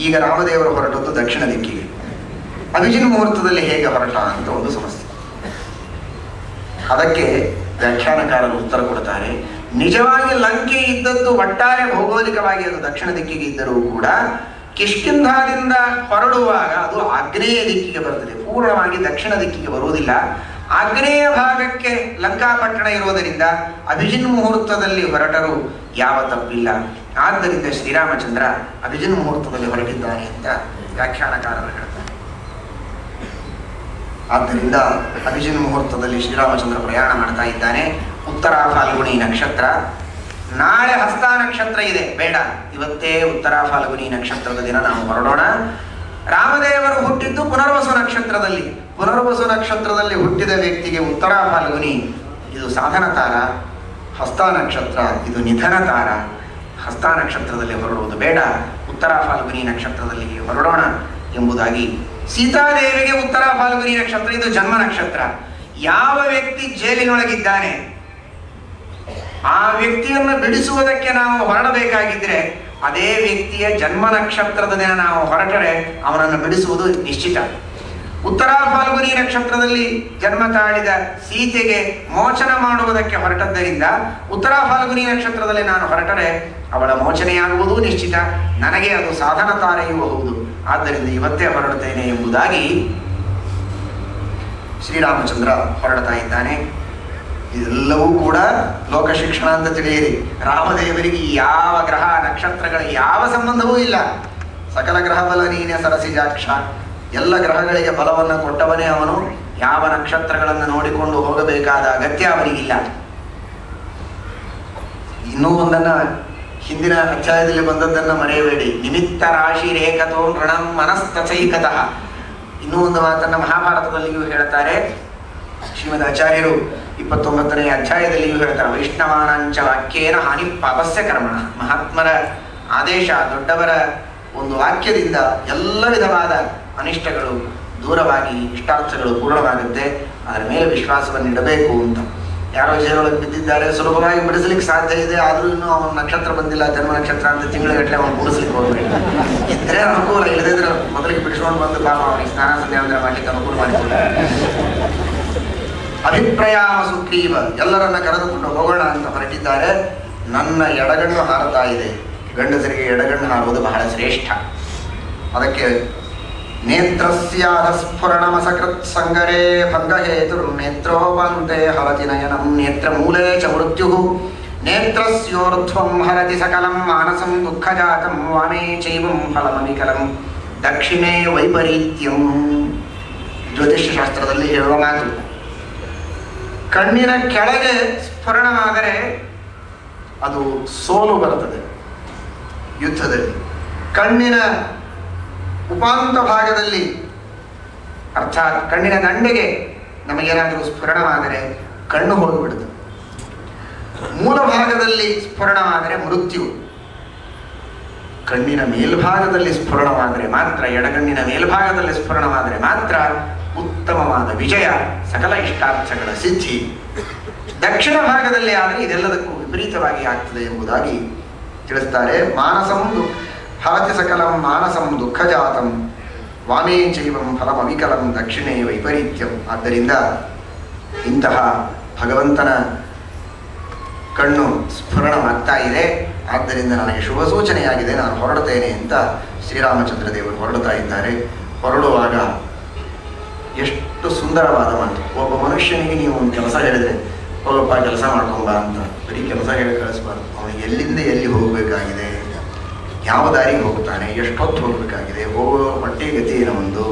ಈಗ ರಾಮದೇವರು ಹೊರಟದ್ದು ದಕ್ಷಿಣ ದಿಕ್ಕಿಗೆ, ಅಭಿಜಿನ್ ಮುಹೂರ್ತದಲ್ಲಿ ಹೇಗೆ ಹೊರಟ ಅಂತ ಒಂದು ಸಮಸ್ಯೆ. ಅದಕ್ಕೆ ವ್ಯಾಖ್ಯಾನಕಾರರು ಉತ್ತರ ಕೊಡ್ತಾರೆ. ನಿಜವಾಗಿ ಲಂಕೆ ಇದ್ದದ್ದು ಒಟ್ಟಾರೆ ಭೌಗೋಳಿಕವಾಗಿ ಅದು ದಕ್ಷಿಣ ದಿಕ್ಕಿಗೆ ಇದ್ದರೂ ಕೂಡ ಕಿಷ್ಕಿಂಧಾದಿಂದ ಹೊರಡುವಾಗ ಅದು ಆಗ್ನೇಯ ದಿಕ್ಕಿಗೆ ಬರುತ್ತದೆ, ಪೂರ್ಣವಾಗಿ ದಕ್ಷಿಣ ದಿಕ್ಕಿಗೆ ಬರುವುದಿಲ್ಲ. ಆಗ್ನೇಯ ಭಾಗಕ್ಕೆ ಲಂಕಾಪಟ್ಟಣ ಇರುವುದರಿಂದ ಅಭಿಜಿನ್ ಮುಹೂರ್ತದಲ್ಲಿ ಹೊರಟರು ಯಾವ ತಪ್ಪಿಲ್ಲ. ಆದ್ದರಿಂದ ಶ್ರೀರಾಮಚಂದ್ರ ಅಭಿಜಿನ್ ಮುಹೂರ್ತದಲ್ಲಿ ಹೊರಟಿದ್ದಾನೆ ಅಂತ ವ್ಯಾಖ್ಯಾನಕಾರರು ಹೇಳ್ತಾರೆ. ಆದ್ದರಿಂದ ಅಭಿಜಿನ್ ಮುಹೂರ್ತದಲ್ಲಿ ಶ್ರೀರಾಮಚಂದ್ರ ಪ್ರಯಾಣ ಮಾಡ್ತಾ ಇದ್ದಾನೆ. ಉತ್ತರ ಫಾಲ್ಗುಣಿ ನಕ್ಷತ್ರ. ನಾಳೆ ಹಸ್ತ ನಕ್ಷತ್ರ ಇದೆ, ಬೇಡ, ಇವತ್ತೇ ಉತ್ತರ ಫಾಲ್ಗುಣಿ ನಕ್ಷತ್ರದ ದಿನ ನಾವು ಹೊರಡೋಣ. ರಾಮದೇವರು ಹುಟ್ಟಿದ್ದು ಪುನರ್ವಸು ನಕ್ಷತ್ರದಲ್ಲಿ. ಪುನರ್ವಸು ನಕ್ಷತ್ರದಲ್ಲಿ ಹುಟ್ಟಿದ ವ್ಯಕ್ತಿಗೆ ಉತ್ತರ ಫಾಲ್ಗುನಿ ಇದು ಸಾಧನ ತಾರ, ಹಸ್ತ ನಕ್ಷತ್ರ ಇದು ನಿಧನ ತಾರ. ಹಸ್ತ ನಕ್ಷತ್ರದಲ್ಲಿ ಹೊರಡುವುದು ಬೇಡ, ಉತ್ತರ ಫಾಲ್ಗುನಿ ನಕ್ಷತ್ರದಲ್ಲಿ ಹೊರಡೋಣ ಎಂಬುದಾಗಿ. ಸೀತಾದೇವಿಗೆ ಉತ್ತರ ಫಾಲ್ಗುನಿ ನಕ್ಷತ್ರ ಇದು ಜನ್ಮ ನಕ್ಷತ್ರ. ಯಾವ ವ್ಯಕ್ತಿ ಜೈಲಿನೊಳಗಿದ್ದಾನೆ ಆ ವ್ಯಕ್ತಿಯನ್ನು ಬಿಡಿಸುವುದಕ್ಕೆ ನಾವು ಹೊರಡಬೇಕಾಗಿದ್ರೆ ಅದೇ ವ್ಯಕ್ತಿಯ ಜನ್ಮ ನಕ್ಷತ್ರದ ದಿನ ನಾವು ಹೊರಟರೆ ಅವನನ್ನು ಬಿಡಿಸುವುದು ನಿಶ್ಚಿತ. ಉತ್ತರ ಫಾಲ್ಗುನಿ ನಕ್ಷತ್ರದಲ್ಲಿ ಜನ್ಮ ತಾಳಿದ ಸೀತೆಗೆ ಮೋಚನ ಮಾಡುವುದಕ್ಕೆ ಹೊರಟದ್ದರಿಂದ ಉತ್ತರ ಫಾಲ್ಗುನಿ ನಕ್ಷತ್ರದಲ್ಲಿ ನಾನು ಹೊರಟರೆ ಅವಳ ಮೋಚನೆಯಾಗುವುದು ನಿಶ್ಚಿತ, ನನಗೆ ಅದು ಸಾಧನ ತಾರೆಯೂ ಹೌದು. ಆದ್ದರಿಂದ ಇವತ್ತೇ ಹೊರಡುತ್ತೇನೆ ಎಂಬುದಾಗಿ ಶ್ರೀರಾಮಚಂದ್ರ ಹೊರಡ್ತಾ ಇದ್ದಾನೆ. ಇದೆಲ್ಲವೂ ಕೂಡ ಲೋಕ ಶಿಕ್ಷಣ ಅಂತ ತಿಳಿಯಿರಿ. ರಾಮದೇವರಿಗೆ ಯಾವ ಗ್ರಹ ನಕ್ಷತ್ರಗಳ ಯಾವ ಸಂಬಂಧವೂ ಇಲ್ಲ. ಸಕಲ ಗ್ರಹ ಬಲ ನೀನೆ ಸರಸಿಜಾಕ್ಷ. ಎಲ್ಲ ಗ್ರಹಗಳಿಗೆ ಬಲವನ್ನು ಕೊಟ್ಟವನೇ ಅವನು. ಯಾವ ನಕ್ಷತ್ರಗಳನ್ನು ನೋಡಿಕೊಂಡು ಹೋಗಬೇಕಾದ ಅಗತ್ಯ ಅವನಿಗಿಲ್ಲ. ಇನ್ನೂ ಒಂದನ್ನ ಹಿಂದಿನ ಅಧ್ಯಾಯದಲ್ಲಿ ಬಂದದ್ದನ್ನು ಮರೆಯಬೇಡಿ. ನಿಮಿತ್ತ ರಾಶಿ ರೇಖತೋ ಋಣಂ ಮನಸ್ತೈಕತಃ. ಇನ್ನೂ ಒಂದು ಮಾತನ್ನು ಮಹಾಭಾರತದಲ್ಲಿಯೂ ಹೇಳ್ತಾರೆ. ಶ್ರೀಮದ್ ಆಚಾರ್ಯರು 29ನೇ ಅಧ್ಯಾಯದಲ್ಲಿಯೂ ಹೇಳ್ತಾರೆ. ವೈಷ್ಣವಾನಾಂಚ ವಾಕ್ಯೇನ ಹಾನಿ ಪಾಪಸ್ಯ ಕರ್ಮಣ. ಮಹಾತ್ಮರ ಆದೇಶ, ದೊಡ್ಡವರ ಒಂದು ವಾಕ್ಯದಿಂದ ಎಲ್ಲ ವಿಧವಾದ ಅನಿಷ್ಟಗಳು ದೂರವಾಗಿ ಇಷ್ಟಾರ್ಥಗಳು ಪೂರ್ಣವಾಗುತ್ತೆ. ಅದರ ಮೇಲೆ ವಿಶ್ವಾಸವನ್ನು ಇಡಬೇಕು ಅಂತ. ಯಾರೋ ಜೈಲೊಳಗೆ ಬಿದ್ದಿದ್ದಾರೆ, ಸುಲಭವಾಗಿ ಬಿಡಿಸ್ಲಿಕ್ಕೆ ಸಾಧ್ಯ ಇದೆ, ಆದರೂ ಇನ್ನೂ ಅವನ ನಕ್ಷತ್ರ ಬಂದಿಲ್ಲ, ಜನ್ಮ ನಕ್ಷತ್ರ ಅಂತ ತಿಂಗಳಗಟ್ಟಲೆ ಅವನು ಕೂಡಿಸ್ಲಿಕ್ಕೆ ಹೋಗ್ಬೇಕು. ಇದ್ರೆ ಅನುಕೂಲ, ಇಲ್ಲದಿದ್ರೆ ಮೊದಲಿಗೆ ಬಿಡಿಸ್ಕೊಂಡು ಬಂದು ಪಾಪ ಅವನಿಗೆ ಸ್ನಾನ ಸಂಧ್ಯಾವಂದನೆ ಮಾಡ್ಲಿಕ್ಕೆ ಅನುಕೂಲ ಮಾಡಿಕೊಡ್ತಾರೆ. ಅಭಿಪ್ರಾಯಾಮ ಸುಗ್ರೀವ, ಎಲ್ಲರನ್ನ ಕರೆದುಕೊಂಡು ಹೋಗೋಣ ಅಂತ ಹೊರಟಿದ್ದಾರೆ. ನನ್ನ ಎಡಗಣ್ಣು ಹಾರುತ್ತಾ ಇದೆ. ಗಂಡಸರಿಗೆ ಎಡಗಣ್ಣು ಹಾರುವುದು ಬಹಳ ಶ್ರೇಷ್ಠ. ಅದಕ್ಕೆ ನೇತ್ರಸ್ಯಾಧಸ್ಫುರಣಮಸಕೃತ್ ಸಂಗರೇ ಭಂಗಹೇತುರ್ ನೇತ್ರೋಪಂತೆ ಹರತಿ ನಯನಂ ನೇತ್ರ ಮೂಲೇ ಚ ಮೃತ್ಯು ನೇತ್ರಸ್ಯೋರ್ಧ್ವಂ ಹರತಿ ಸಕಲಂ ಮಾನಸಂ ದುಃಖಜಾತಂ ವಾಮೇ ಚೈವಂ ಫಲಮವಿಕಲಂ ದಕ್ಷಿಣೇ ವೈಪರೀತ್ಯಂ. ಜ್ಯೋತಿಷ್ಯ ಶಾಸ್ತ್ರದಲ್ಲಿ ಹೇಳುವ ಮಾತು. ಕಣ್ಣಿನ ಕೆಳಗೆ ಸ್ಫುರಣವಾದರೆ ಅದು ಸೋಲು ಬರುತ್ತದೆ ಯುದ್ಧದಲ್ಲಿ. ಕಣ್ಣಿನ ಉಪಾಂತ ಭಾಗದಲ್ಲಿ ಅರ್ಥಾತ್ ಕಣ್ಣಿನ ದಂಡೆಗೆ ನಮಗೇನಾದರೂ ಸ್ಫುರಣವಾದರೆ ಕಣ್ಣು ಹೋಗಿಬಿಡುತ್ತದೆ. ಮೂಲ ಭಾಗದಲ್ಲಿ ಸ್ಫುರಣವಾದರೆ ಮೃತ್ಯು. ಕಣ್ಣಿನ ಮೇಲ್ಭಾಗದಲ್ಲಿ ಸ್ಫುರಣವಾದರೆ ಮಾತ್ರ, ಎಡಗಣ್ಣಿನ ಮೇಲ್ಭಾಗದಲ್ಲಿ ಸ್ಫುರಣವಾದರೆ ಮಾತ್ರ ಉತ್ತಮವಾದ ವಿಜಯ, ಸಕಲ ಇಷ್ಟಾರ್ಥಗಳ ಸಿದ್ಧಿ. ದಕ್ಷಿಣ ಭಾಗದಲ್ಲಿ ಆದರೆ ಇದೆಲ್ಲದಕ್ಕೂ ವಿಪರೀತವಾಗಿ ಆಗ್ತದೆ ಎಂಬುದಾಗಿ ತಿಳಿಸ್ತಾರೆ. ಮಾನಸಂ ಭಾತಿ ಸಕಲಂ ಮಾನಸಂ ದುಃಖಜಾತಂ ವಾಮೇ ಚೈವಂ ಫಲಂ ಅವಿಕಲಂ ದಕ್ಷಿಣೇ ವೈಪರೀತ್ಯಂ. ಆದ್ದರಿಂದ ಇಂತಹ ಭಗವಂತನ ಕಣ್ಣು ಸ್ಫುರಣವಾಗ್ತಾ ಇದೆ, ಆದ್ದರಿಂದ ನನಗೆ ಶುಭ ಸೂಚನೆಯಾಗಿದೆ, ನಾನು ಹೊರಡುತ್ತೇನೆ ಅಂತ ಶ್ರೀರಾಮಚಂದ್ರ ದೇವರು ಹೊರಡುತ್ತಾ ಇದ್ದಾರೆ. ಹೊರಡುವಾಗ ಎಷ್ಟು ಸುಂದರವಾದ ಮಾತು. ಒಬ್ಬ ಮನುಷ್ಯನಿಗೆ ನೀವು ಒಂದು ಕೆಲಸ ಹೇಳಿದ್ರೆ, ಹೋಗಪ್ಪ ಕೆಲಸ ಮಾಡ್ಕೊಂಬ ಅಂತ ಬರೀ ಕೆಲಸ ಹೇಳಿ ಕಳಿಸ್ಬಾರ್ದು. ಅವನಿಗೆ ಎಲ್ಲಿಂದ ಎಲ್ಲಿ ಹೋಗಬೇಕಾಗಿದೆ, ಯಾವ ದಾರಿಗೆ ಹೋಗ್ತಾನೆ, ಎಷ್ಟೊತ್ತು ಹೋಗಬೇಕಾಗಿದೆ, ಹೋಗೋ ಮಟ್ಟಿ ಗತಿ ಏನೋ ಒಂದು,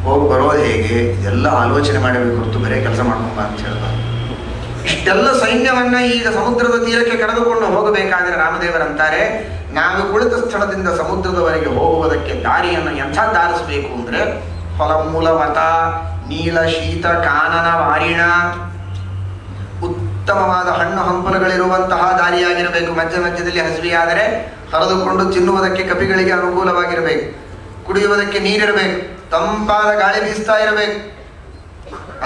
ಹೋಗಿ ಬರೋದು ಹೇಗೆ, ಇದೆಲ್ಲ ಆಲೋಚನೆ ಮಾಡಬೇಕು ಹೊರತು ಬರೀ ಕೆಲಸ ಮಾಡ್ಕೊಂಬ ಅಂತ ಹೇಳ್ಬಾರ್ದು. ಇಷ್ಟೆಲ್ಲ ಸೈನ್ಯವನ್ನ ಈಗ ಸಮುದ್ರದ ತೀರಕ್ಕೆ ಕರೆದುಕೊಂಡು ಹೋಗಬೇಕಾದ್ರೆ ರಾಮದೇವರಂತಾರೆ, ನಾವು ಕುಳಿತ ಸ್ಥಳದಿಂದ ಸಮುದ್ರದವರೆಗೆ ಹೋಗುವುದಕ್ಕೆ ದಾರಿಯನ್ನು ಎಂಥ ದಾರಿಸಬೇಕು ಅಂದ್ರೆ ಫಲಮೂಲವತ ನೀಲ ಶೀತ ಕಾನನ ವಾರಿಣ, ಉತ್ತಮವಾದ ಹಣ್ಣು ಹಂಪಲುಗಳಿರುವಂತಹ ದಾರಿಯಾಗಿರಬೇಕು. ಮಧ್ಯ ಮಧ್ಯದಲ್ಲಿ ಹಸಿವೆಯಾದರೆ ಹರಿದುಕೊಂಡು ತಿನ್ನುವುದಕ್ಕೆ ಕಪಿಗಳಿಗೆ ಅನುಕೂಲವಾಗಿರಬೇಕು, ಕುಡಿಯುವುದಕ್ಕೆ ನೀರಿರಬೇಕು, ತಂಪಾದ ಗಾಳಿ ಬೀಸ್ತಾ ಇರಬೇಕು.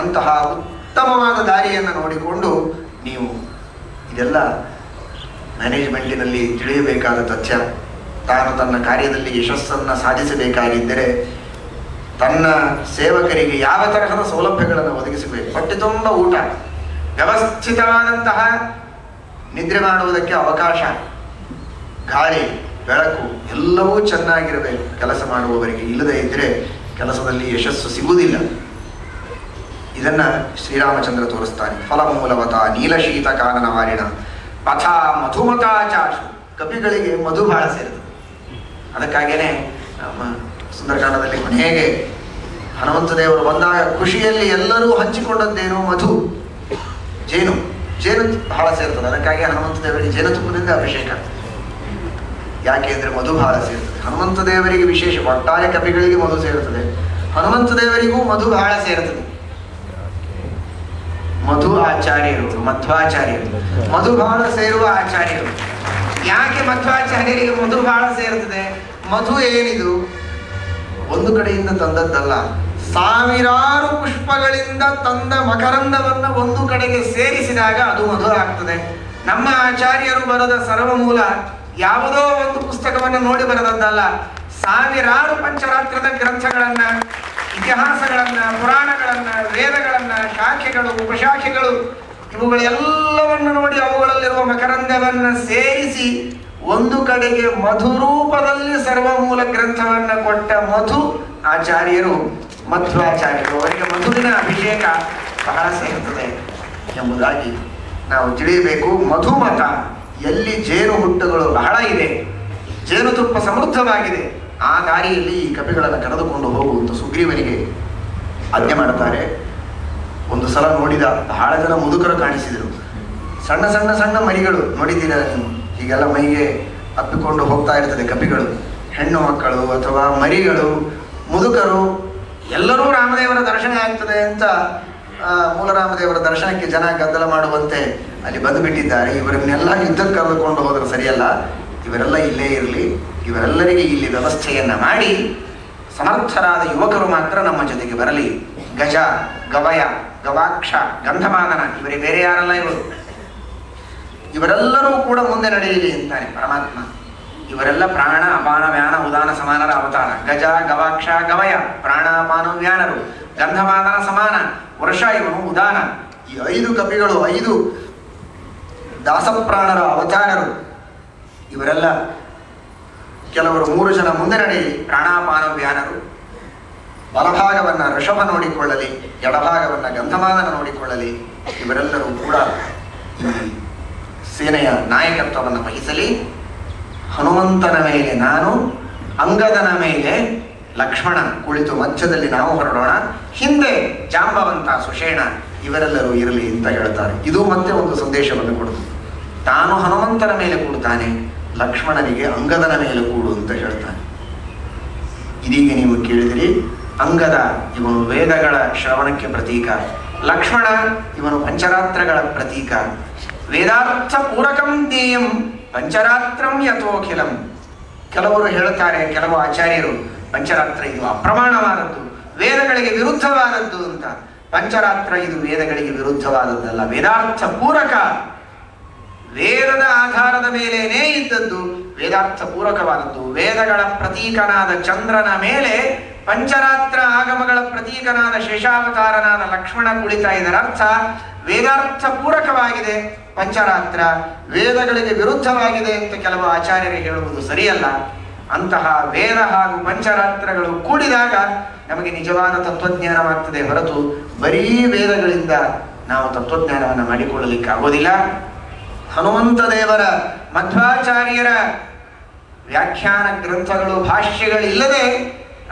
ಅಂತಹ ಉತ್ತಮವಾದ ದಾರಿಯನ್ನು ನೋಡಿಕೊಂಡು ನೀವು ಇದೆಲ್ಲ ಮ್ಯಾನೇಜ್ಮೆಂಟಿನಲ್ಲಿ ತಿಳಿಯಬೇಕಾದ ತಥ್ಯ. ತಾನು ತನ್ನ ಕಾರ್ಯದಲ್ಲಿ ಯಶಸ್ಸನ್ನು ಸಾಧಿಸಬೇಕಾಗಿದ್ದರೆ ತನ್ನ ಸೇವಕರಿಗೆ ಯಾವ ತರಹದ ಸೌಲಭ್ಯಗಳನ್ನು ಒದಗಿಸಬೇಕು. ಹೊಟ್ಟೆ ತುಂಬ ಊಟ, ವ್ಯವಸ್ಥಿತವಾದಂತಹ ನಿದ್ರೆ ಮಾಡುವುದಕ್ಕೆ ಅವಕಾಶ, ಗಾಳಿ ಬೆಳಕು ಎಲ್ಲವೂ ಚೆನ್ನಾಗಿರಬೇಕು ಕೆಲಸ ಮಾಡುವವರಿಗೆ. ಇಲ್ಲದೇ ಇದ್ದರೆ ಕೆಲಸದಲ್ಲಿ ಯಶಸ್ಸು ಸಿಗುವುದಿಲ್ಲ. ಇದನ್ನ ಶ್ರೀರಾಮಚಂದ್ರ ತೋರಿಸ್ತಾನೆ. ಫಲಮೂಲವತ ನೀಲಶೀತ ಕಾನನ ವಾರಿಣ ಪಥ ಮಧುಮತಾಚಾಶು. ಕಪಿಗಳಿಗೆ ಮಧು ಬಹಳ ಸೇರ್ತದೆ. ಅದಕ್ಕಾಗೇನೆ ನಮ್ಮ ಸುಂದರಕಾಂಡದಲ್ಲಿ ಕೊನೆಗೆ ಹನುಮಂತ ದೇವರು ಬಂದಾಗ ಖುಷಿಯಲ್ಲಿ ಎಲ್ಲರೂ ಹಂಚಿಕೊಂಡದ್ದೇನು ಮಧು, ಜೇನು. ಜೇನು ಬಹಳ ಸೇರ್ತದೆ. ಅದಕ್ಕಾಗಿ ಹನುಮಂತ ದೇವರಿಗೆ ಜೇನುತುಪ್ಪದಿಂದ ಅಭಿಷೇಕ. ಯಾಕೆ ಅಂದರೆ ಮಧು ಬಹಳ ಸೇರ್ತದೆ. ಹನುಮಂತ ದೇವರಿಗೆ ವಿಶೇಷ, ಒಟ್ಟಾರೆ ಕಪಿಗಳಿಗೆ ಮಧು ಸೇರುತ್ತದೆ, ಹನುಮಂತ ದೇವರಿಗೂ ಮಧು ಬಹಳ ಸೇರುತ್ತದೆ. ಮಧು ಆಚಾರ್ಯರು, ಮಧ್ವಾಚಾರ್ಯರು, ಮಧು ಬಹಳ ಸೇರುವ ಆಚಾರ್ಯರು. ಯಾಕೆ ಮಧ್ವಾಚಾರ್ಯರಿಗೆ ಮಧು ಬಹಳ ಸೇರುತ್ತದೆ? ಮಧು ಏನಿದು ಒಂದು ಕಡೆಯಿಂದ ತಂದದ್ದಲ್ಲ, ಸಾವಿರಾರು ಪುಷ್ಪಗಳಿಂದ ತಂದ ಮಕರಂದವನ್ನ ಒಂದು ಕಡೆಗೆ ಸೇರಿಸಿದಾಗ ಅದು ಮಧು ಆಗ್ತದೆ. ನಮ್ಮ ಆಚಾರ್ಯರು ಬರೆದ ಸರ್ವಮೂಲ ಯಾವುದೋ ಒಂದು ಪುಸ್ತಕವನ್ನು ನೋಡಿ ಬರೆದದ್ದಲ್ಲ, ಸಾವಿರಾರು ಪಂಚರಾತ್ರದ ಗ್ರಂಥಗಳನ್ನ, ಇತಿಹಾಸಗಳನ್ನ, ಪುರಾಣಗಳನ್ನ, ವೇದಗಳನ್ನ, ಶಾಖೆಗಳು, ಉಪಶಾಖೆಗಳು ಇವುಗಳೆಲ್ಲವನ್ನು ನೋಡಿ ಅವುಗಳಲ್ಲಿರುವ ಮಕರಂದವನ್ನ ಸೇರಿಸಿ ಒಂದು ಕಡೆಗೆ ಮಧುರೂಪದಲ್ಲಿ ಸರ್ವಮೂಲ ಗ್ರಂಥವನ್ನ ಕೊಟ್ಟ ಮಧು ಆಚಾರ್ಯರು, ಮಧ್ವಾಚಾರ್ಯರು. ಅವರಿಗೆ ಮಧುವಿನ ಅಭಿಷೇಕ ಬಹಳ ಸೇರುತ್ತದೆ ಎಂಬುದಾಗಿ ನಾವು ತಿಳಿಯಬೇಕು. ಮಧುಮತ, ಎಲ್ಲಿ ಜೇನು ಹುಟ್ಟುಗಳು ಬಹಳ ಇದೆ, ಜೇನುತುಪ್ಪ ಸಮೃದ್ಧವಾಗಿದೆ, ಆ ದಾರಿಯಲ್ಲಿ ಈ ಕಪಿಗಳನ್ನು ಕರೆದುಕೊಂಡು ಹೋಗುವಂತ ಸುಗ್ರೀವನಿಗೆ ಆಜ್ಞೆ ಮಾಡುತ್ತಾರೆ. ಒಂದು ಸಲ ನೋಡಿದ ಬಹಳ ಜನ ಮುದುಕರು ಕಾಣಿಸಿದರು. ಸಣ್ಣ ಸಣ್ಣ ಸಣ್ಣ ಮರಿಗಳು ನೋಡಿದ್ದೀರ ನೀವು, ಹೀಗೆಲ್ಲ ಮೈಗೆ ಅಪ್ಪಿಕೊಂಡು ಹೋಗ್ತಾ ಇರ್ತದೆ ಕಪಿಗಳು. ಹೆಣ್ಣು ಮಕ್ಕಳು ಅಥವಾ ಮರಿಗಳು, ಮುದುಕರು ಎಲ್ಲರೂ ರಾಮದೇವರ ದರ್ಶನ ಆಗ್ತದೆ ಅಂತ ಮೂಲ ರಾಮದೇವರ ದರ್ಶನಕ್ಕೆ ಜನ ಗದ್ದಲ ಮಾಡುವಂತೆ ಅಲ್ಲಿ ಬಂದು ಬಿಟ್ಟಿದ್ದಾರೆ. ಇವರನ್ನೆಲ್ಲ ಯುದ್ಧಕ್ಕೆ ಕರೆದುಕೊಂಡು ಹೋದ್ರೆ ಸರಿಯಲ್ಲ, ಇವರೆಲ್ಲ ಇಲ್ಲೇ ಇರಲಿ, ಇವರೆಲ್ಲರಿಗೆ ಇಲ್ಲಿ ವ್ಯವಸ್ಥೆಯನ್ನ ಮಾಡಿ ಸಮರ್ಥರಾದ ಯುವಕರು ಮಾತ್ರ ನಮ್ಮ ಜೊತೆಗೆ ಬರಲಿ. ಗಜ, ಗವಯ, ಗವಾಕ್ಷ, ಗಂಧಮಾದನ ಇವರೇ, ಬೇರೆ ಯಾರಲ್ಲ ಇವರು, ಇವರೆಲ್ಲರೂ ಕೂಡ ಮುಂದೆ ನಡೆಯಲಿ ಅಂತಾನೆ ಪರಮಾತ್ಮ. ಇವರೆಲ್ಲ ಪ್ರಾಣ ಅಪಾನ ವ್ಯಾನ ಉದಾನ ಸಮಾನರ ಅವತಾರ. ಗಜ, ಗವಾಕ್ಷ, ಗವಯ ಪ್ರಾಣ ಅಪಾನ ವ್ಯಾನರು, ಗಂಧಮಾದನ ಸಮಾನ, ವರ್ಷ ಇವನು ಉದಾನ. ಈ 5 ಕಪಿಗಳು 5 ದಾಸಪ್ರಾಣರ ಅವತಾರರು. ಇವರೆಲ್ಲ ಕೆಲವರು 3 ಜನ ಮುಂದೆ ನಡೆಯಲಿ, ಪ್ರಾಣಾಪಾನ ವ್ಯಾನರು. ಬಲಭಾಗವನ್ನ ಋಷಭ ನೋಡಿಕೊಳ್ಳಲಿ, ಎಡಭಾಗವನ್ನ ಗಂಧಮಾದನ ನೋಡಿಕೊಳ್ಳಲಿ. ಇವರೆಲ್ಲರೂ ಕೂಡ ಈ ಸೇನೆಯ ನಾಯಕತ್ವವನ್ನು ವಹಿಸಲಿ. ಹನುಮಂತನ ಮೇಲೆ ನಾನು, ಅಂಗದನ ಮೇಲೆ ಲಕ್ಷ್ಮಣ ಕುಳಿತು ಮಧ್ಯದಲ್ಲಿ ನಾವು ಹೊರಡೋಣ. ಹಿಂದೆ ಜಾಂಬವಂತ ಸುಷೇಣ ಇವರೆಲ್ಲರೂ ಇರಲಿ ಅಂತ ಹೇಳ್ತಾರೆ. ಇದು ಮತ್ತೆ ಒಂದು ಸಂದೇಶವನ್ನು ಕೊಡುತ್ತೆ. ತಾನು ಹನುಮಂತನ ಮೇಲೆ ಕೂಡ್ತಾನೆ, ಲಕ್ಷ್ಮಣನಿಗೆ ಅಂಗದನ ಮೇಲೆ ಕೂಡು ಅಂತ ಹೇಳ್ತಾನೆ. ಇದೀಗ ನೀವು ಕೇಳಿದಿರಿ, ಅಂಗದ ಇವನು ವೇದಗಳ ಶ್ರವಣಕ್ಕೆ ಪ್ರತೀಕ, ಲಕ್ಷ್ಮಣ ಇವನು ಪಂಚರಾತ್ರಗಳ ಪ್ರತೀಕ. ವೇದಾರ್ಥ ಪೂರಕಂ ಜ್ಞೇಯಂ ಪಂಚರಾತ್ರಂ ಯಥೋಖಿಲಂ. ಕೆಲವರು ಹೇಳ್ತಾರೆ, ಕೆಲವು ಆಚಾರ್ಯರು, ಪಂಚರಾತ್ರ ಇದು ಅಪ್ರಮಾಣವಾದದ್ದು, ವೇದಗಳಿಗೆ ವಿರುದ್ಧವಾದದ್ದು ಅಂತ. ಪಂಚರಾತ್ರ ಇದು ವೇದಗಳಿಗೆ ವಿರುದ್ಧವಾದದ್ದಲ್ಲ, ವೇದಾರ್ಥ ಪೂರಕ, ವೇದದ ಆಧಾರದ ಮೇಲೇನೇ ಇದ್ದದ್ದು, ವೇದಾರ್ಥ ಪೂರಕವಾದದ್ದು. ವೇದಗಳ ಪ್ರತೀಕನಾದ ಚಂದ್ರನ ಮೇಲೆ ಪಂಚರಾತ್ರ ಆಗಮಗಳ ಪ್ರತೀಕನಾದ ಶೇಷಾವತಾರನಾದ ಲಕ್ಷ್ಮಣ ಕುಳಿತ. ಇದರರ್ಥ ವೇದಾರ್ಥ ಪೂರಕವಾಗಿದೆ ಪಂಚರಾತ್ರ, ವೇದಗಳಿಗೆ ವಿರುದ್ಧವಾಗಿದೆ ಅಂತ ಕೆಲವು ಆಚಾರ್ಯರು ಹೇಳುವುದು ಸರಿಯಲ್ಲ. ಅಂತಹ ವೇದ ಹಾಗೂ ಪಂಚರಾತ್ರಗಳು ಕೂಡಿದಾಗ ನಮಗೆ ನಿಜವಾದ ತತ್ವಜ್ಞಾನವಾಗ್ತದೆ ಹೊರತು ಬರೀ ವೇದಗಳಿಂದ ನಾವು ತತ್ವಜ್ಞಾನವನ್ನು ಮಾಡಿಕೊಳ್ಳಲಿಕ್ಕೆ ಆಗೋದಿಲ್ಲ. ಹನುಮಂತ ದೇವರ, ಮಧ್ವಾಚಾರ್ಯರ ವ್ಯಾಖ್ಯಾನ ಗ್ರಂಥಗಳು, ಭಾಷ್ಯಗಳಿಲ್ಲದೆ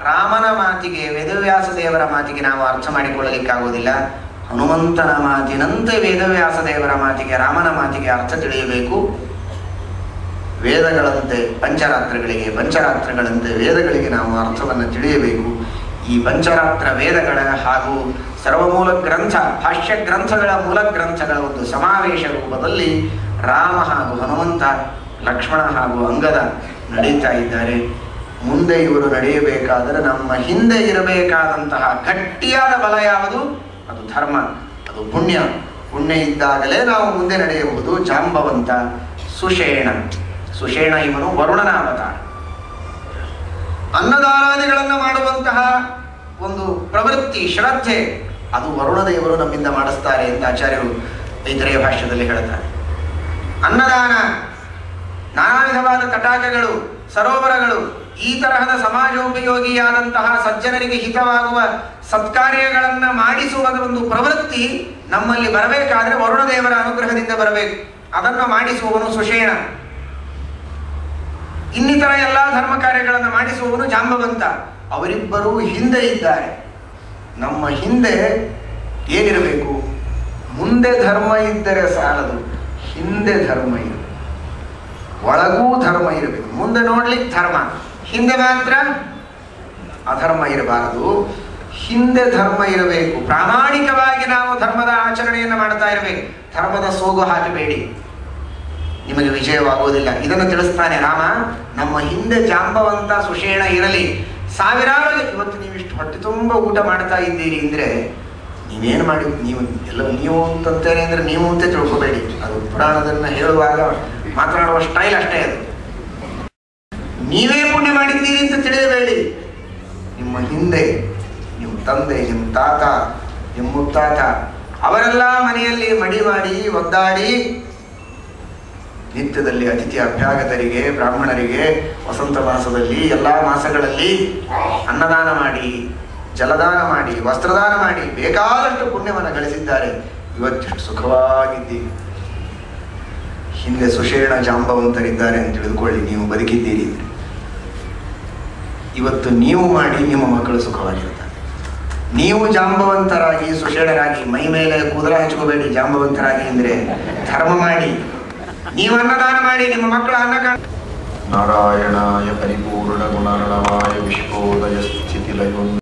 ರಾಮನ ಮಾತಿಗೆ, ವೇದವ್ಯಾಸ ದೇವರ ಮಾತಿಗೆ ನಾವು ಅರ್ಥ ಮಾಡಿಕೊಳ್ಳಲಿಕ್ಕಾಗೋದಿಲ್ಲ. ಹನುಮಂತನ ಮಾತಿನಂತೆ ವೇದವ್ಯಾಸ ದೇವರ ಮಾತಿಗೆ, ರಾಮನ ಮಾತಿಗೆ ಅರ್ಥ ತಿಳಿಯಬೇಕು. ವೇದಗಳಂತೆ ಪಂಚರಾತ್ರಗಳಿಗೆ, ಪಂಚರಾತ್ರಗಳಂತೆ ವೇದಗಳಿಗೆ ನಾವು ಅರ್ಥವನ್ನು ತಿಳಿಯಬೇಕು. ಈ ಪಂಚರಾತ್ರ ವೇದಗಳ ಹಾಗೂ ಸರ್ವಮೂಲ ಗ್ರಂಥ, ಭಾಷ್ಯ ಗ್ರಂಥಗಳ ಮೂಲ ಗ್ರಂಥಗಳ ಒಂದು ಸಮಾವೇಶ ರೂಪದಲ್ಲಿ ರಾಮ ಹಾಗೂ ಹನುಮಂತ, ಲಕ್ಷ್ಮಣ ಹಾಗೂ ಅಂಗದ ನಡೀತಾ ಇದ್ದಾರೆ. ಮುಂದೆ ಇವರು ನಡೆಯಬೇಕಾದರೆ ನಮ್ಮ ಹಿಂದೆ ಇರಬೇಕಾದಂತಹ ಗಟ್ಟಿಯಾದ ಬಲ ಯಾವುದು? ಅದು ಧರ್ಮ, ಅದು ಪುಣ್ಯ. ಪುಣ್ಯ ಇದ್ದಾಗಲೇ ನಾವು ಮುಂದೆ ನಡೆಯಬಹುದು. ಜಾಂಬವಂತ, ಸುಷೇಣ. ಸುಷೇಣ ಇವನು ವರುಣನ ಅವತಾರ. ಅನ್ನದಾನಾದಿಗಳನ್ನು ಮಾಡುವಂತಹ ಒಂದು ಪ್ರವೃತ್ತಿ, ಶ್ರದ್ಧೆ, ಅದು ವರುಣದೇವರು ನಮ್ಮಿಂದ ಮಾಡಿಸ್ತಾರೆ ಅಂತ ಆಚಾರ್ಯರು ಐತರೇಯ ಭಾಷ್ಯದಲ್ಲಿ ಹೇಳ್ತಾರೆ. ಅನ್ನದಾನ, ನಾನಾ ವಿಧವಾದ ತಟಾಕಗಳು, ಸರೋವರಗಳು, ಈ ತರಹದ ಸಮಾಜೋಪಯೋಗಿಯಾದಂತಹ ಸಜ್ಜನರಿಗೆ ಹಿತವಾಗುವ ಸತ್ಕಾರ್ಯಗಳನ್ನು ಮಾಡಿಸುವ ಒಂದು ಪ್ರವೃತ್ತಿ ನಮ್ಮಲ್ಲಿ ಬರಬೇಕಾದ್ರೆ ವರುಣದೇವರ ಅನುಗ್ರಹದಿಂದ ಬರಬೇಕು. ಅದನ್ನು ಮಾಡಿಸುವವನು ಸುಷೇಣ. ಇನ್ನಿತರ ಎಲ್ಲ ಧರ್ಮ ಕಾರ್ಯಗಳನ್ನು ಮಾಡಿಸುವವನು ಜಾಂಬವಂತ. ಅವರಿಬ್ಬರೂ ಹಿಂದೆ ಇದ್ದಾರೆ. ನಮ್ಮ ಹಿಂದೆ ಏನಿರಬೇಕು? ಮುಂದೆ ಧರ್ಮ ಇದ್ದರೆ ಸಾಲದು, ಹಿಂದೆ ಧರ್ಮ ಇರಬೇಕು. ಒಳಗೂ ಧರ್ಮ ಇರಬೇಕು. ಮುಂದೆ ನೋಡ್ಲಿಕ್ಕೆ ಧರ್ಮ, ಹಿಂದೆ ಮಾತ್ರ ಅಧರ್ಮ ಇರಬಾರದು. ಹಿಂದೆ ಧರ್ಮ ಇರಬೇಕು. ಪ್ರಾಮಾಣಿಕವಾಗಿ ನಾವು ಧರ್ಮದ ಆಚರಣೆಯನ್ನು ಮಾಡ್ತಾ ಇರಬೇಕು. ಧರ್ಮದ ಸೋಗು ಹಾಕಬೇಡಿ, ನಿಮಗೆ ವಿಜಯವಾಗುವುದಿಲ್ಲ. ಇದನ್ನು ತಿಳಿಸ್ತಾನೆ ರಾಮ. ನಮ್ಮ ಹಿಂದೆ ಜಾಂಬವಂತ ಸುಷೇಣ ಇರಲಿ. ಸಾವಿರಾರು, ಇವತ್ತು ನೀವಿಷ್ಟು ಹೊಟ್ಟೆ ತುಂಬ ಊಟ ಮಾಡ್ತಾ ಇದ್ದೀರಿ ಅಂದರೆ ನೀವೇನು ಮಾಡಿ, ನೀವು ಅಂತಂತೇನೆ ಅಂದರೆ ನೀವು ಅಂತ ತಿಳ್ಕೊಬೇಡಿ. ಅದು ಪುರಾಣದನ್ನು ಹೇಳುವಾಗ ಮಾತನಾಡುವ ಸ್ಟೈಲ್ ಅಷ್ಟೇ. ಅದು ನೀವೇ ಪುಣ್ಯ ಮಾಡಿದ್ದೀರಿ ಅಂತ ತಿಳಿಯಬೇಡಿ. ನಿಮ್ಮ ಹಿಂದೆ ನಿಮ್ಮ ತಂದೆ, ನಿಮ್ಮ ತಾತ, ನಿಮ್ಮ ಮುತ್ತಾತ ಅವರೆಲ್ಲ ಮನೆಯಲ್ಲಿ ಮಡಿ ಮಾಡಿ ಒದ್ದಾಡಿ ನಿತ್ಯದಲ್ಲಿ ಅತಿಥಿ ಅಭ್ಯಾಗತರಿಗೆ, ಬ್ರಾಹ್ಮಣರಿಗೆ ವಸಂತ ಮಾಸದಲ್ಲಿ ಎಲ್ಲ ಮಾಸಗಳಲ್ಲಿ ಅನ್ನದಾನ ಮಾಡಿ, ಜಲದಾನ ಮಾಡಿ, ವಸ್ತ್ರದಾನ ಮಾಡಿ ಬೇಕಾದಷ್ಟು ಪುಣ್ಯವನ್ನು ಗಳಿಸಿದ್ದಾರೆ. ಇವತ್ತಿಷ್ಟು ಸುಖವಾಗಿದ್ದೀರಿ. ಹಿಂದೆ ಸುಷೇಣ ಜಾಂಬವಂತರಿದ್ದಾರೆ ಅಂತ ತಿಳಿದುಕೊಳ್ಳಿ. ನೀವು ಬದುಕಿದ್ದೀರಿ. ಇವತ್ತು ನೀವು ಮಾಡಿ ನಿಮ್ಮ ಮಕ್ಕಳು ಸುಖವಾಗಿರ್ತಾರೆ. ನೀವು ಜಾಂಬವಂತರಾಗಿ, ಸುಷೇಣರಾಗಿ, ಮೈ ಮೇಲೆ ಕೂದಲ ಹಚ್ಕೋಬೇಡಿ. ಜಾಂಬವಂತರಾಗಿ ಅಂದರೆ ಧರ್ಮ ಮಾಡಿ, ನೀವು ಅನ್ನದಾನ ಮಾಡಿ, ನಿಮ್ಮ ಮಕ್ಕಳ ಅನ್ನ. ನಾರಾಯಣಾಯ ಪರಿಪೂರ್ಣ ಗುಣರ್ಣವಾಯ ವಿಶ್ವೋದಯ ಸ್ಥಿತಿ ಲಯ